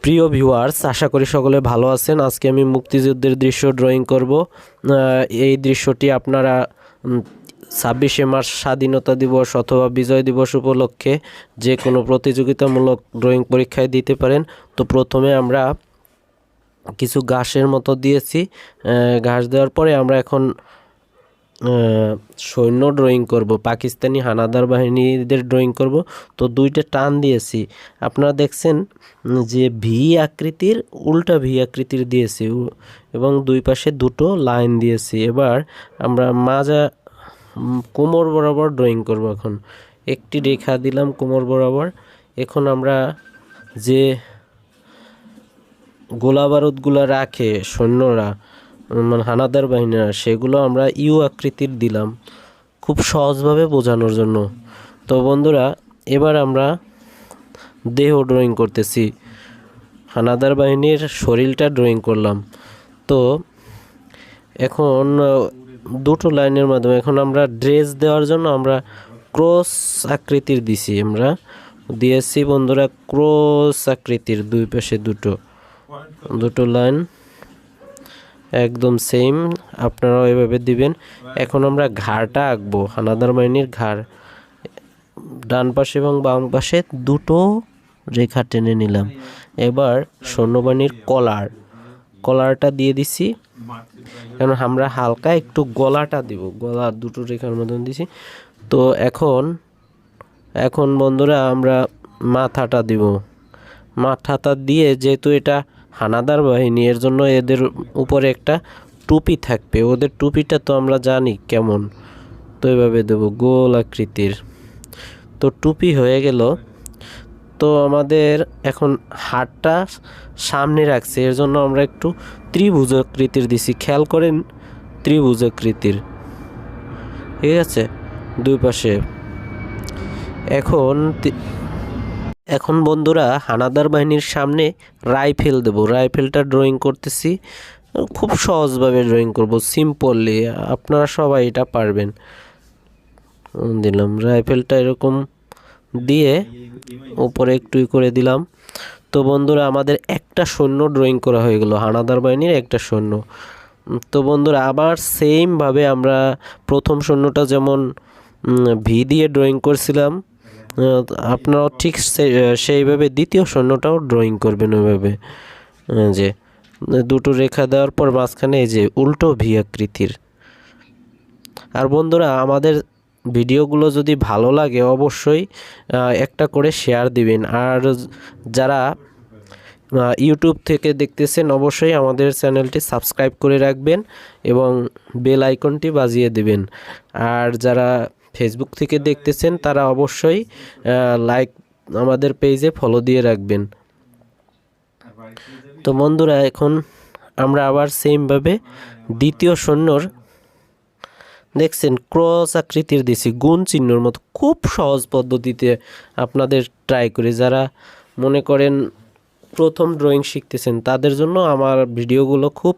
প্রিয় ভিউয়ার্স, আশা করি সকলে ভালো আছেন। আজকে আমি মুক্তিযুদ্ধের দৃশ্য ড্রয়িং করব। এই দৃশ্যটি আপনারা 26শে মার্চ স্বাধীনতা দিবস অথবা বিজয় দিবস উপলক্ষে যে কোনো প্রতিযোগিতামূলক ড্রয়িং পরীক্ষায় দিতে পারেন। তো প্রথমে আমরা কিছু ঘাসের মতো দিয়েছি। ঘাস দেওয়ার পরে আমরা এখন সৈন্য ড্রয়িং করব, পাকিস্তানি হানাদার বাহিনীদের ড্রয়িং করব। তো দুইটা টান দিয়েছি, আপনারা দেখছেন যে ভি আকৃতির, উল্টা ভি আকৃতির দিয়েছি এবং দুই পাশে দুটো লাইন দিয়েছি। এবার আমরা মাজা কোমর বরাবর ড্রয়িং করব। এখন একটি রেখা দিলাম কোমর বরাবর। এখন আমরা যে গোলা বারুদগুলো রাখে সৈন্যরা, মানে হানাদার বাহিনীরা, সেগুলো আমরা ইউ আকৃতির দিলাম খুব সহজভাবে বোঝানোর জন্য। তো বন্ধুরা, এবার আমরা দেহ ড্রয়িং করতেছি, হানাদার বাহিনীর শরীরটা ড্রয়িং করলাম। তো এখন দুটো লাইনের মাধ্যমে এখন আমরা ড্রেস দেওয়ার জন্য আমরা ক্রস আকৃতির দিয়েছি বন্ধুরা, ক্রস আকৃতির দুই পাশে দুটো লাইন একদম সেম, আপনারাও এভাবে দিবেন। এখন আমরা ঘাড়টা আঁকবো, হানাদার বাহিনীর ঘাড়। ডান পাশে এবং বাম পাশে দুটো রেখা টেনে নিলাম। এবার সৈন্যবাহিনীর কলারটা দিয়ে দিছি। এখন আমরা হালকা একটু গলাটা দিব, গলা দুটো রেখার মতন দিছি। তো এখন বন্ধুরা আমরা মাথাটা দিব। মাথাটা দিয়ে, যেহেতু এটা হানাদার বাহিনী, এর জন্য এদের উপরে একটা টুপি থাকবে। ওদের টুপিটা তো আমরা জানি কেমন, তো এভাবে দেব গোল আকৃতির। তো টুপি হয়ে গেল। তো আমাদের এখন হাতটা সামনে রাখছে, এর জন্য আমরা একটু ত্রিভুজ আকৃতির দিছি। খেয়াল করেন, ত্রিভুজ আকৃতির, ঠিক আছে, দুই পাশে। এখন বন্ধুরা হানাদার বাহিনীর সামনে রাইফেল দেব। রাইফেলটা ড্রয়িং করতেছি, খুব সহজভাবে ড্রয়িং করব, সিম্পলি, আপনারা সবাই এটা পারবেন। দিলাম রাইফেলটা এরকম দিয়ে উপরে একটু করে দিলাম। তো বন্ধুরা, আমাদের একটা সৈন্য ড্রয়িং করা হয়ে গেল, হানাদার বাহিনীর একটা সৈন্য। তো বন্ধুরা, আবার সেমভাবে আমরা প্রথম সৈন্যটা যেমন ভি দিয়ে ড্রয়িং করছিলাম, আপনারাও ঠিক সেইভাবে দ্বিতীয় সৈন্যটাও ড্রয়িং করবেন ওইভাবে, যে দুটো রেখা দেওয়ার পর মাঝখানে এই যে উল্টো ভি আকৃতির। আর বন্ধুরা, আমাদের ভিডিওগুলো যদি ভালো লাগে অবশ্যই একটা করে শেয়ার দিবেন। আর যারা ইউটিউব থেকে দেখতেছেন অবশ্যই আমাদের চ্যানেলটি সাবস্ক্রাইব করে রাখবেন এবং বেল আইকনটি বাজিয়ে দিবেন। আর যারা ফেসবুক থেকে দেখতেছেন তারা অবশ্যই আমাদের পেজে ফলো দিয়ে রাখবেন। তো বন্ধুরা, এখন আমরা আবার সেমভাবে দ্বিতীয় সৈন্যর, দেখছেন ক্রস আকৃতির দিছি, গুণ চিহ্নর মতো। খুব সহজ পদ্ধতিতে আপনাদের ট্রাই করি। যারা মনে করেন প্রথম ড্রয়িং শিখতেছেন, তাদের জন্য আমার ভিডিওগুলো খুব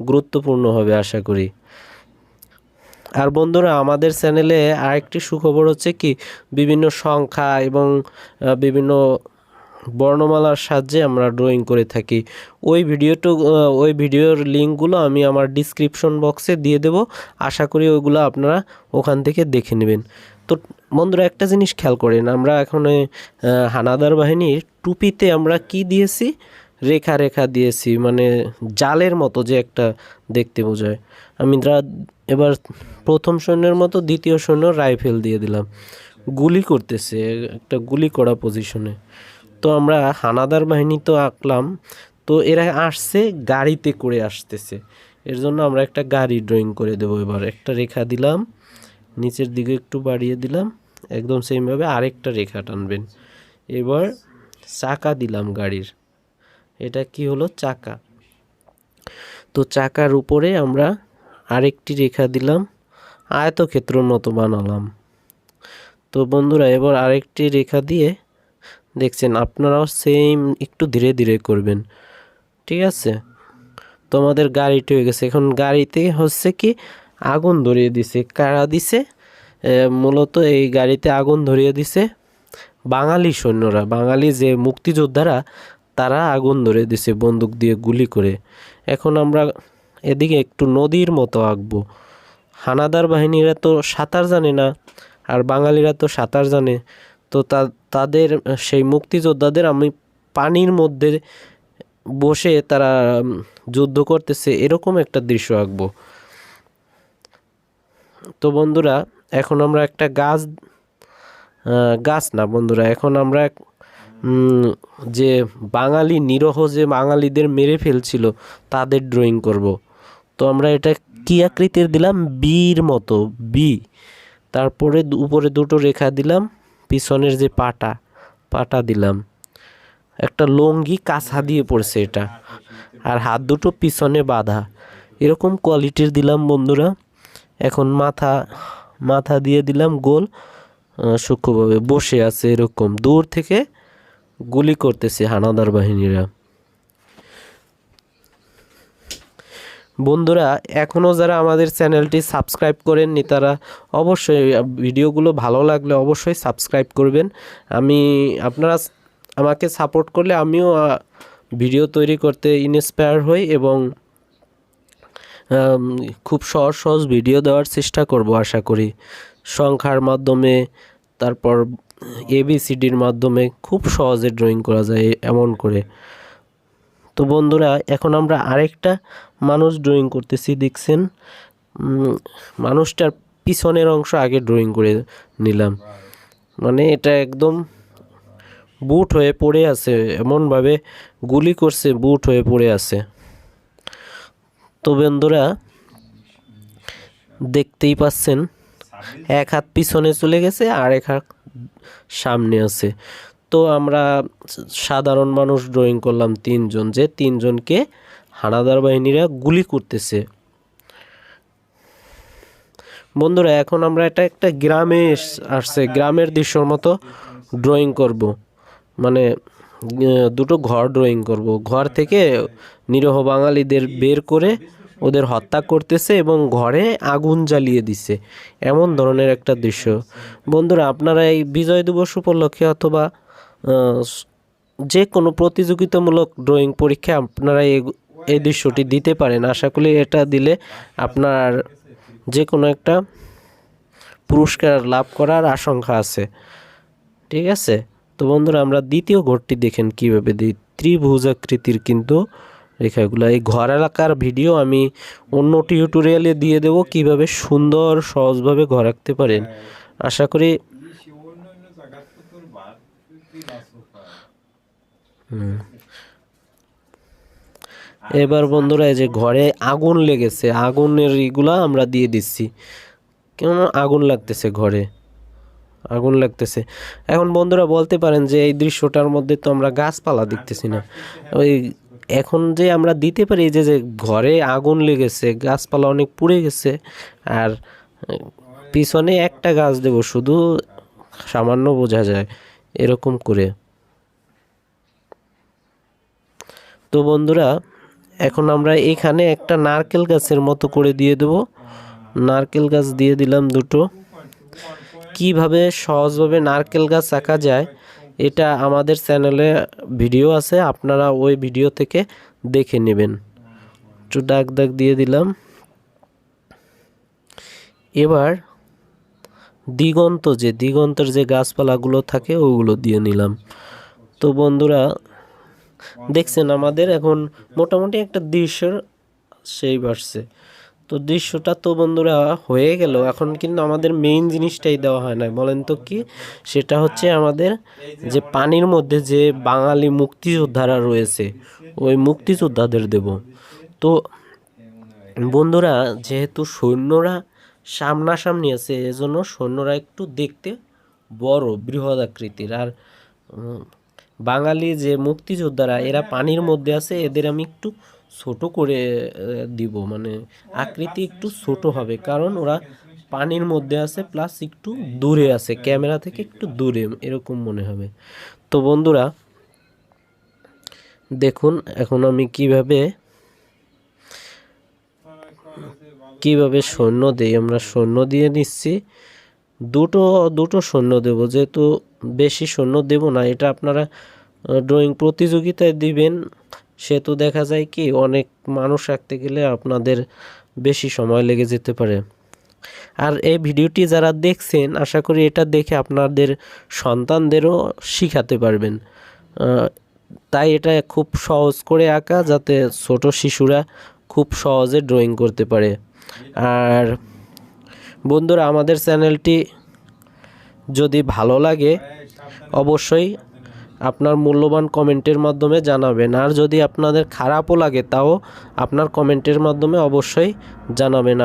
গুরুত্বপূর্ণ হবে আশা করি। আর বন্ধুরা, আমাদের চ্যানেলে আরেকটি সুখবর হচ্ছে কি, বিভিন্ন সংখ্যা এবং বিভিন্ন বর্ণমালার সাহায্যে আমরা ড্রয়িং করে থাকি। ওই ভিডিওর লিঙ্কগুলো আমি আমার ডিসক্রিপশন বক্সে দিয়ে দেব। আশা করি ওইগুলো আপনারা ওখান থেকে দেখে নেবেন। তো বন্ধুরা, একটা জিনিস খেয়াল করেন, আমরা এখন হানাদার বাহিনীর টুপিতে আমরা কি দিয়েছি, রেখা রেখা দিয়েছি, মানে জালের মতো যে একটা দেখতে বোঝায়। আমি এবার প্রথম সৈন্যের মতো দ্বিতীয় সৈন্য রাইফেল দিয়ে দিলাম, গুলি করতেছে, একটা গুলি করা পজিশনে। তো আমরা হানাদার বাহিনী তো আঁকলাম, তো এরা আসছে গাড়িতে করে আসতেছে, এর জন্য আমরা একটা গাড়ি ড্রয়িং করে দেবো। এবার একটা রেখা দিলাম, নিচের দিকে একটু বাড়িয়ে দিলাম, একদম সেমভাবে আরেকটা রেখা টানবেন। এবার চাকা দিলাম গাড়ির, এটা কি হলো, চাকা। তো চাকার উপরে আমরা আরেকটি রেখা দিলাম, আয়তক্ষেত্রের মতো বানালাম। তো বন্ধুরা, এবার আরেকটি রেখা দিয়ে, দেখছেন, আপনারাও সেম একটু ধীরে ধীরে করবেন, ঠিক আছে। তো আমাদের গাড়িটা হয়ে গেছে। এখন গাড়িতে হচ্ছে কি, আগুন ধরিয়ে দিছে। কারা দিছে? মূলত এই গাড়িতে আগুন ধরিয়ে দিছে বাঙালি সৈন্যরা, বাঙালি যে মুক্তিযোদ্ধারা, তারা আগুন ধরে দিছে বন্দুক দিয়ে গুলি করে। এখন আমরা এদিকে একটু নদীর মতো আঁকবো। হানাদার বাহিনীরা তো সাঁতার জানে না, আর বাঙালিরা তো সাঁতার জানে। তো তাদের সেই মুক্তিযোদ্ধাদের আমি পানির মধ্যে বসে তারা যুদ্ধ করতেছে এরকম একটা দৃশ্য আঁকবো। তো বন্ধুরা এখন আমরা একটা গাছ না বন্ধুরা, এখন আমরা যে বাঙালি নিরহ যে বাঙালিদের মেরে ফেলছিল তাদের ড্রয়িং করব। তো আমরা এটা কি আকৃতির দিলাম, বির মতো বি, তারপরে উপরে দুটো রেখা দিলাম, পিছনের যে পাটা দিলাম, একটা লঙ্গি কাছা দিয়ে পড়ছে এটা, আর হাত দুটো পিছনে বাঁধা, এরকম কোয়ালিটির দিলাম বন্ধুরা। এখন মাথা দিয়ে দিলাম গোল, সূক্ষ্মভাবে বসে আছে এরকম, দূর থেকে গুলি করতেছে হানাদার বাহিনীরা। বন্ধুরা এখনও যারা আমাদের চ্যানেলটি সাবস্ক্রাইব করেননি তারা অবশ্যই ভিডিওগুলো ভালো লাগলে অবশ্যই সাবস্ক্রাইব করবেন। আপনারা আমাকে সাপোর্ট করলে আমিও ভিডিও তৈরি করতে ইন্সপায়ার হই এবং খুব সহজ ভিডিও দেওয়ার চেষ্টা করব আশা করি। সংখ্যার মাধ্যমে, তারপর ABCDর মাধ্যমে খুব সহজে ড্রয়িং করা যায় এমন করে। তো বন্ধুরা এখন আমরা আরেকটা মানুষ ড্রয়িং করতেছি, দেখছেন মানুষটার পিছনের অংশ আগে ড্রয়িং করে নিলাম, মানে এটা একদম বুট হয়ে পড়ে আছে, এমনভাবে গুলি করছে বুট হয়ে পড়ে আছে। তো বন্ধুরা দেখতেই পাচ্ছেন এক হাত পিছনে চলে গেছে আর এক হাত সামনে আছে। তো আমরা সাধারণ মানুষ ড্রয়িং করলাম তিনজন, যে তিনজনকে হানাদার বাহিনীরা গুলি করতেছে। বন্ধুরা এখন আমরা একটা গ্রামে আসছে, গ্রামের দৃশ্যর মতো ড্রয়িং করব, মানে দুটো ঘর ড্রয়িং করব। ঘর থেকে নিরীহ বাঙালিদের বের করে ওদের হত্যা করতেছে এবং ঘরে আগুন জ্বালিয়ে দিছে, এমন ধরনের একটা দৃশ্য। বন্ধুরা আপনারা এই বিজয় দিবস উপলক্ষে অথবা যে কোনো প্রতিযোগিতামূলক ড্রয়িং পরীক্ষায় আপনারা এই দৃশ্যটি দিতে পারেন। আশা করি এটা দিলে আপনার যে কোনো একটা পুরস্কার লাভ করার আশঙ্কা আছে। ঠিক আছে, তো বন্ধুরা আমরা দ্বিতীয় ঘরটি দেখেন কীভাবে দিই, ত্রিভুজাকৃতির কিন্তু রেখাগুলো। এই ঘর এলাকার ভিডিও আমি অন্য টিউটোরিয়ালে দিয়ে দেব, কিভাবে সুন্দর সহজভাবে ঘর আঁকতে পারেন। আশা করি এবার বন্ধুরা এই যে ঘরে আগুন লেগেছে, আগুনের এগুলা আমরা দিয়ে দিচ্ছি, কেমন আগুন লাগতেছে, ঘরে আগুন লাগতেছে। এখন বন্ধুরা বলতে পারেন যে এই দৃশ্যটার মধ্যে তো আমরা গাছপালা দেখতেছি না, ওই এখন যে আমরা দিতে পারি যে ঘরে আগুন লেগেছে, গাছপালা অনেক পুড়ে গেছে, আর পিছনে একটা গাছ দেব শুধু, সামান্য বোঝা যায় এরকম করে। তো বন্ধুরা এখন আমরা এখানে একটা নারকেল গাছের মতো করে দিয়ে দেব, নারকেল গাছ দিয়ে দিলাম দুটো। কিভাবে সহজভাবে নারকেল গাছ আঁকা যায় এটা আমাদের চ্যানেলে ভিডিও আছে, আপনারা ওই ভিডিও থেকে দেখে নেবেন। একটু দাগ দিয়ে দিলাম। এবার দিগন্তের যে গাছপালাগুলো থাকে ওগুলো দিয়ে নিলাম। তো বন্ধুরা দেখছেন আমাদের এখন মোটামুটি একটা দৃশ্যের সেই বাড়ছে। তো দৃশ্যটা তো বন্ধুরা হয়ে গেল, এখন কিন্তু আমাদের মেইন জিনিসটাই দেওয়া হয় না, বলেন তো কি? সেটা হচ্ছে আমাদের যে পানির মধ্যে যে বাঙালি মুক্তিযোদ্ধারা রয়েছে ওই মুক্তিযোদ্ধাদের দেব। তো বন্ধুরা যেহেতু সৈন্যরা সামনাসামনি আছে এজন্য সৈন্যরা একটু দেখতে বড় বৃহৎ আকৃতির, আর বাঙালি যে মুক্তিযোদ্ধারা এরা পানির মধ্যে আছে, এদের আমি একটু ছোট করে দিব, মানে আকৃতি একটু ছোট হবে, কারণ ওরা পানির মধ্যে আছে প্লাস একটু দূরে আছে, ক্যামেরা থেকে একটু দূরে এরকম মনে হবে। তো বন্ধুরা দেখুন এখন আমি কিভাবে সৈন্য দেই, আমরা সৈন্য দিয়ে নিচ্ছি, দুটো সৈন্য দেব, যেহেতু বেশি সৈন্য দেব না, এটা আপনারা ড্রয়িং প্রতিযোগিতায় দিবেন, সে তো দেখা যায় কি অনেক মানুষ আঁকতে গেলে আপনাদের বেশি সময় লেগে যেতে পারে। আর এই ভিডিওটি যারা দেখছেন আশা করি এটা দেখে আপনাদের সন্তানদেরও শিখাতে পারবেন। তাই এটা খুব সহজ করে আঁকা, যাতে ছোট শিশুরা খুব সহজে ড্রয়িং করতে পারে। আর বন্ধুরা, আমাদের চ্যানেলটি যদি ভালো লাগে অবশ্যই আপনার মূল্যবান কমেন্টের মাধ্যমে জানাবেন। আর যদি আপনাদের খারাপও লাগে তাও আপনার কমেন্টের মাধ্যমে অবশ্যই জানাবেন।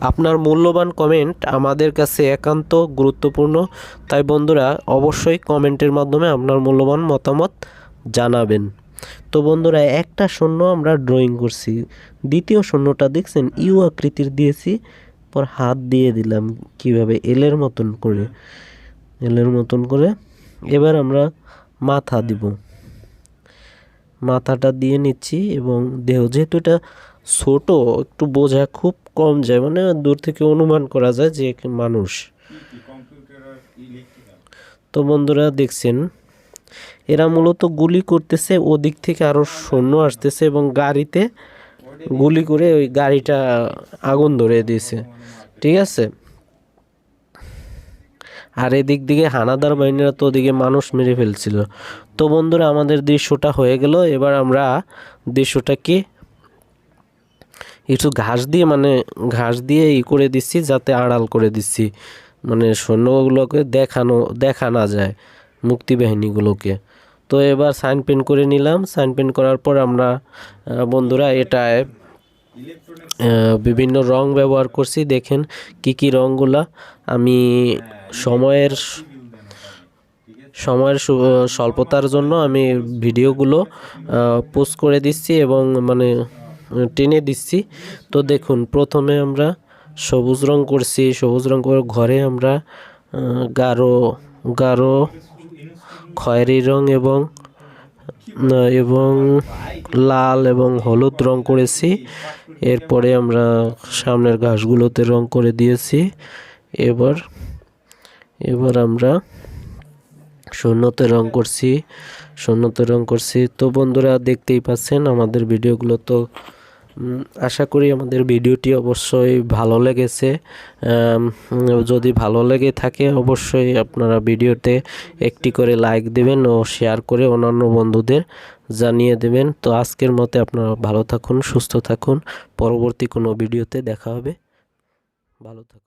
আপনার মূল্যবান কমেন্ট আমাদের কাছে একান্ত গুরুত্বপূর্ণ। তাই বন্ধুরা অবশ্যই কমেন্টের মাধ্যমে আপনার মূল্যবান মতামত জানাবেন। তো বন্ধুরা, একটা শূন্য আমরা ড্রয়িং করছি, দ্বিতীয় শূন্যটা দেখছেন ইউ আকৃতির দিয়েছি, পর হাত দিয়ে দিলাম কিভাবে এলের মতন করে। এবার আমরা মাথা দিব, মাথাটা দিয়ে নিচ্ছি এবং দেহ, যেহেতু এটা ছোট একটু বোঝা খুব কম যায়, মানে দূর থেকে অনুমান করা যায় যে মানুষ। তো বন্ধুরা দেখছেন এরা মূলত গুলি করতেছে, ওদিক থেকে আরো সৈন্য আসতেছে এবং গাড়িতে গুলি করে ওই গাড়িটা আগুন ধরে দিয়েছে, ঠিক আছে। আর এদিক দিকে হানাদার বাহিনীরা তো ওদিকে মানুষ মেরে ফেলছিল। তো বন্ধুরা, আমাদের দৃশ্যটা হয়ে গেল। এবার আমরা দৃশ্যটাকে একটু ঘাস দিয়ে করে দিচ্ছি, যাতে আড়াল করে দিচ্ছি, মানে সৈন্যগুলোকে দেখা না যায়, মুক্তিবাহিনীগুলোকে। তো এবার সাইন পেন করে নিলাম। সাইন পেন করার পর আমরা বন্ধুরা এটায় বিভিন্ন রং ব্যবহার করছি। দেখেন কি রংগুলা আমি সময়ের স্বল্পতার জন্য আমি ভিডিওগুলো পোস্ট করে দিচ্ছি এবং মানে টেনে দিচ্ছি। তো দেখুন, প্রথমে আমরা সবুজ রং করছি, সবুজ রং করে ঘরে আমরা গাঢ় খয়েরি রং এবং লাল এবং হলুদ রং করেছি। এরপরে আমরা সামনের ঘাসগুলোতে রং করে দিয়েছি। এবার আমরা শূন্যতে রং করছি। তো বন্ধুরা দেখতেই পাচ্ছেন আমাদের ভিডিওগুলো। তো আশা করি আমাদের ভিডিওটি অবশ্যই ভালো লেগেছে। যদি ভালো লেগে থাকে অবশ্যই আপনারা ভিডিওতে একটি করে লাইক দেবেন ও শেয়ার করে অন্যান্য বন্ধুদের জানিয়ে দেবেন। তো আজকের মতে আপনারা ভালো থাকুন, সুস্থ থাকুন। পরবর্তী কোনো ভিডিওতে দেখা হবে। ভালো থাকুন।